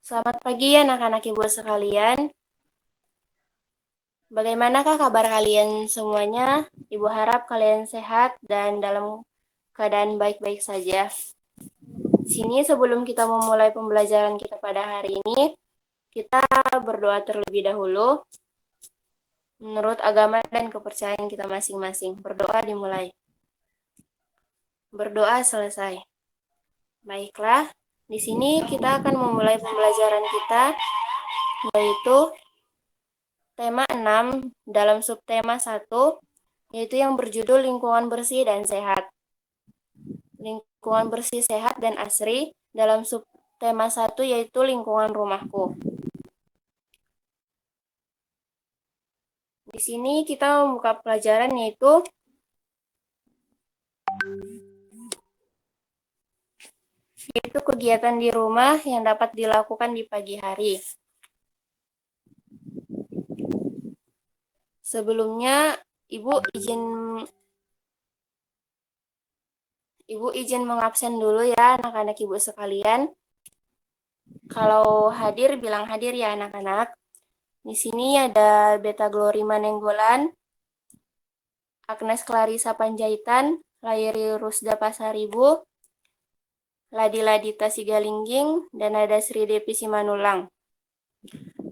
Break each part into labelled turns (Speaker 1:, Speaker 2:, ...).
Speaker 1: Selamat pagi anak-anak ibu sekalian. Bagaimanakah kabar kalian semuanya? Ibu harap kalian sehat dan dalam keadaan baik-baik saja. Di sini sebelum kita memulai pembelajaran kita pada hari ini, kita berdoa terlebih dahulu menurut agama dan kepercayaan kita masing-masing. Berdoa dimulai. Berdoa selesai. Baiklah, di sini kita akan memulai pembelajaran kita, yaitu tema 6 dalam subtema 1, yaitu yang berjudul lingkungan bersih dan sehat. Lingkungan bersih, sehat, dan asri dalam subtema 1, yaitu lingkungan rumahku. Di sini kita membuka pelajaran yaitu kegiatan di rumah yang dapat dilakukan di pagi hari. Sebelumnya, Ibu izin mengabsen dulu ya anak-anak Ibu sekalian. Kalau hadir, bilang hadir ya anak-anak. Di sini ada Beta Glory Manenggolan, Agnes Clarissa Panjaitan, Lairi Rusda Pasaribu, Ladi Ladita Sigalingging, dan ada Sri Devi Simanulang.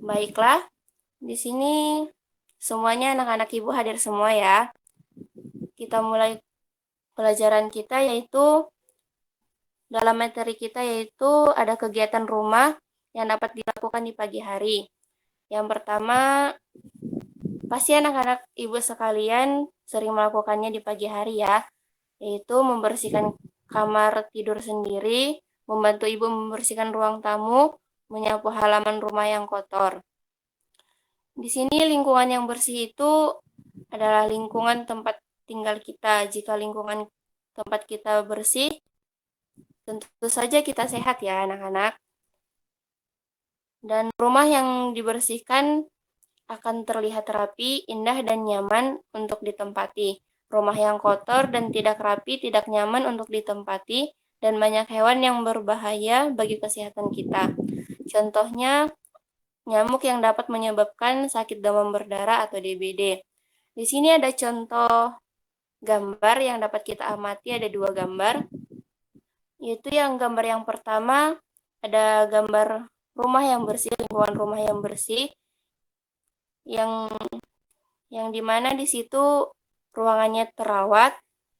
Speaker 1: Baiklah, di sini semuanya anak-anak Ibu hadir semua ya. Kita mulai pelajaran kita yaitu dalam materi kita yaitu ada kegiatan rumah yang dapat dilakukan di pagi hari. Yang pertama, pasti anak-anak Ibu sekalian sering melakukannya di pagi hari ya, yaitu membersihkan kamar tidur sendiri, membantu Ibu membersihkan ruang tamu, menyapu halaman rumah yang kotor. Di sini lingkungan yang bersih itu adalah lingkungan tempat tinggal kita. Jika lingkungan tempat kita bersih, tentu saja kita sehat ya anak-anak. Dan rumah yang dibersihkan akan terlihat rapi, indah, dan nyaman untuk ditempati. Rumah yang kotor dan tidak rapi, tidak nyaman untuk ditempati, dan banyak hewan yang berbahaya bagi kesehatan kita. Contohnya, nyamuk yang dapat menyebabkan sakit demam berdarah atau DBD. Di sini ada contoh gambar yang dapat kita amati, ada 2 gambar. Yaitu yang gambar yang pertama, ada gambar rumah yang bersih, lingkungan rumah yang bersih, yang dimana di situ ruangannya terawat,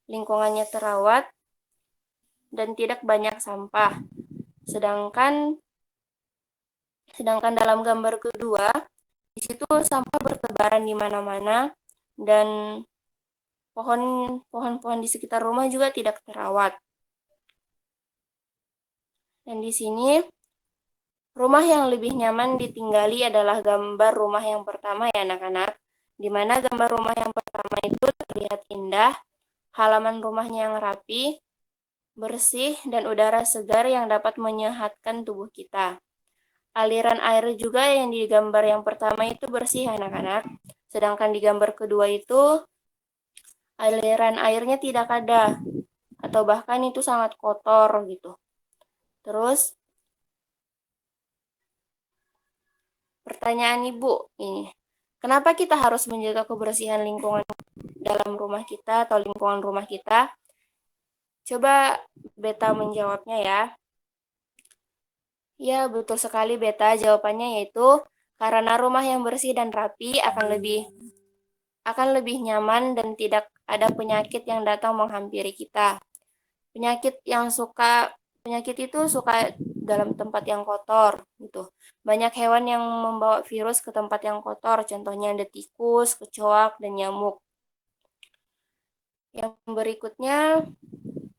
Speaker 1: lingkungannya terawat, dan tidak banyak sampah. Sedangkan dalam gambar kedua, di situ sampah bertebaran di mana-mana dan pohon-pohon di sekitar rumah juga tidak terawat. Dan di sini rumah yang lebih nyaman ditinggali adalah gambar rumah yang pertama ya anak-anak, di mana gambar rumah yang pertama itu terlihat indah, halaman rumahnya yang rapi, bersih, dan udara segar yang dapat menyehatkan tubuh kita. Aliran air juga yang di gambar yang pertama itu bersih anak-anak, sedangkan di gambar kedua itu aliran airnya tidak ada, atau bahkan itu sangat kotor gitu. Terus, pertanyaan Ibu ini, kenapa kita harus menjaga kebersihan lingkungan dalam rumah kita atau lingkungan rumah kita? Coba Beta menjawabnya ya. Ya, betul sekali Beta. Jawabannya yaitu karena rumah yang bersih dan rapi akan lebih nyaman dan tidak ada penyakit yang datang menghampiri kita. Penyakit itu suka dalam tempat yang kotor gitu. Banyak hewan yang membawa virus ke tempat yang kotor, contohnya ada tikus, kecoak, dan nyamuk. Yang berikutnya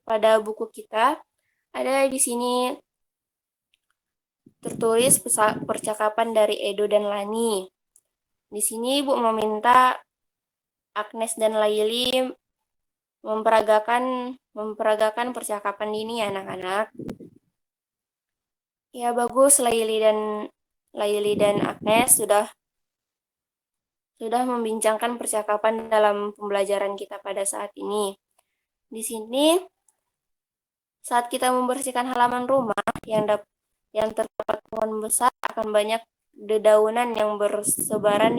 Speaker 1: pada buku kita ada di sini tertulis percakapan dari Edo dan Lani. Di sini Ibu meminta Agnes dan Laili memperagakan percakapan ini ya anak-anak. Ya bagus, Laili dan Agnes sudah membincangkan percakapan dalam pembelajaran kita pada saat ini. Di sini saat kita membersihkan halaman rumah yang terdapat pohon besar akan banyak dedaunan yang bersebaran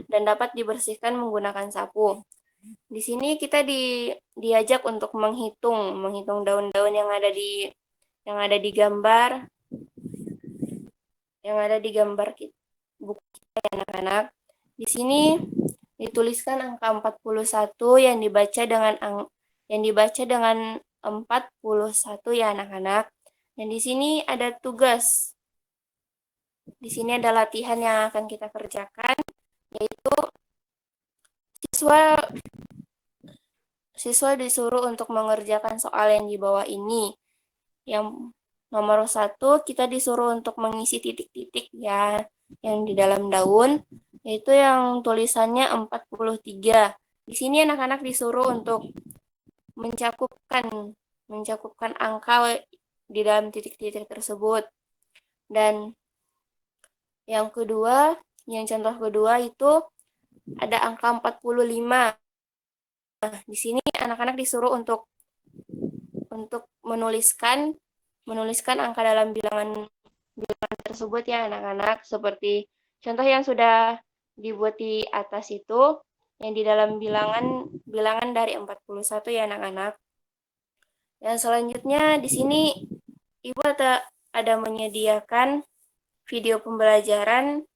Speaker 1: dan dapat dibersihkan menggunakan sapu. Di sini kita diajak untuk menghitung daun-daun yang ada di gambar buku kita ya anak-anak. Di sini dituliskan angka 41 yang dibaca dengan 41 ya anak-anak. Dan di sini ada tugas. Di sini ada latihan yang akan kita kerjakan, yaitu siswa disuruh untuk mengerjakan soal yang di bawah ini. Yang nomor 1, kita disuruh untuk mengisi titik-titik ya yang di dalam daun, yaitu yang tulisannya 43. Di sini anak-anak disuruh untuk mencakupkan angka di dalam titik-titik tersebut. Dan yang contoh kedua itu ada angka 45. Di sini anak-anak disuruh untuk menuliskan angka dalam bilangan tersebut ya anak-anak, seperti contoh yang sudah dibuat di atas itu, yang di dalam bilangan dari 41 ya anak-anak. Dan selanjutnya di sini Ibu ada menyediakan video pembelajaran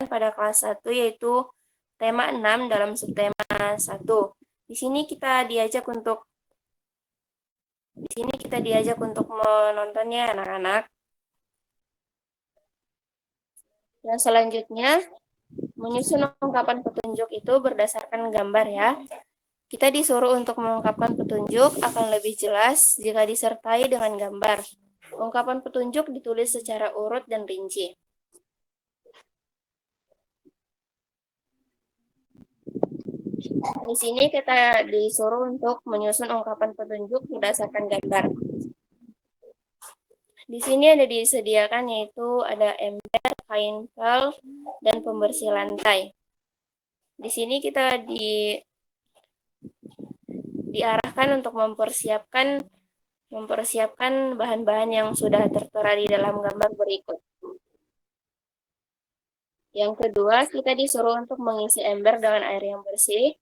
Speaker 1: pada kelas 1, yaitu tema 6 dalam subtema 1. Di sini kita diajak menontonnya anak-anak. Dan selanjutnya, menyusun ungkapan petunjuk itu berdasarkan gambar ya. Kita disuruh untuk mengungkapkan petunjuk akan lebih jelas jika disertai dengan gambar. Ungkapan petunjuk ditulis secara urut dan rinci. Di sini kita disuruh untuk menyusun ungkapan petunjuk berdasarkan gambar. Di sini ada disediakan, yaitu ada ember, kain pel, dan pembersih lantai. Di sini kita diarahkan untuk mempersiapkan bahan-bahan yang sudah tertera di dalam gambar berikut. Yang kedua, kita disuruh untuk mengisi ember dengan air yang bersih.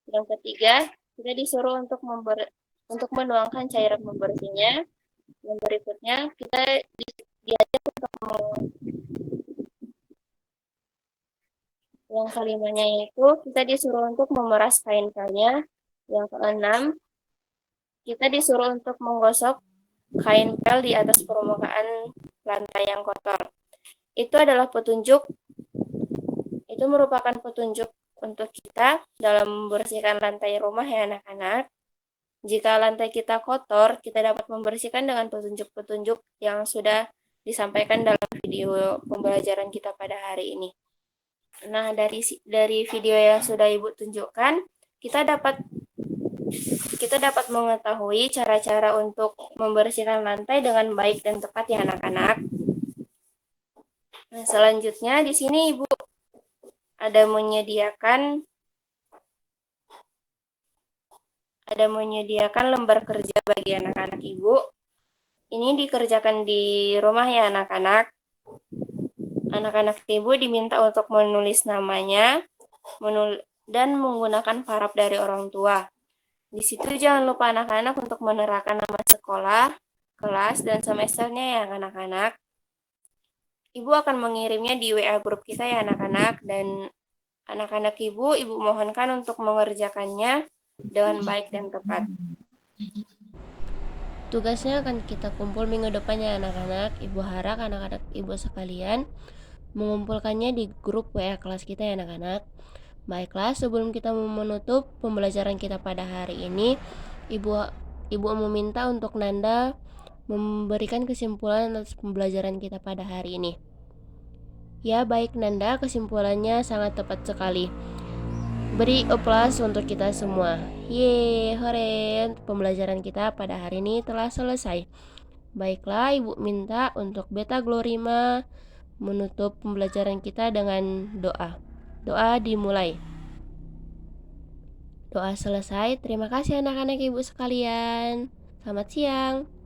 Speaker 1: Yang ketiga, kita disuruh untuk menuangkan cairan pembersihnya. Yang berikutnya, kita diajak untuk yang kelimanya yaitu kita disuruh untuk memeras kain pelnya. Yang keenam, kita disuruh untuk menggosok kain pel di atas permukaan lantai yang kotor. Itu merupakan petunjuk untuk kita dalam membersihkan lantai rumah ya anak-anak. Jika lantai kita kotor, kita dapat membersihkan dengan petunjuk-petunjuk yang sudah disampaikan dalam video pembelajaran kita pada hari ini. Nah, dari video yang sudah Ibu tunjukkan, kita dapat mengetahui cara-cara untuk membersihkan lantai dengan baik dan tepat ya anak-anak. Nah, selanjutnya di sini Ibu ada menyediakan lembar kerja bagi anak-anak Ibu. Ini dikerjakan di rumah ya anak-anak. Anak-anak Ibu diminta untuk menulis namanya dan menggunakan paraf dari orang tua. Di situ jangan lupa anak-anak untuk menerangkan nama sekolah, kelas, dan semesternya ya anak-anak. Ibu akan mengirimnya di WA grup kita ya anak-anak, dan anak-anak Ibu mohonkan untuk mengerjakannya dengan baik dan tepat. Tugasnya akan kita kumpul minggu depannya anak-anak. Ibu harap anak-anak Ibu sekalian mengumpulkannya di grup WA kelas kita ya anak-anak. Baiklah, sebelum kita menutup pembelajaran kita pada hari ini, Ibu meminta untuk Nanda memberikan kesimpulan atas pembelajaran kita pada hari ini. Ya, baik Nanda, kesimpulannya sangat tepat sekali. Beri aplaus untuk kita semua. Yeay, hore, pembelajaran kita pada hari ini telah selesai. Baiklah, Ibu minta untuk Beta Glorima menutup pembelajaran kita dengan doa. Doa dimulai. Doa selesai. Terima kasih anak-anak Ibu sekalian. Selamat siang.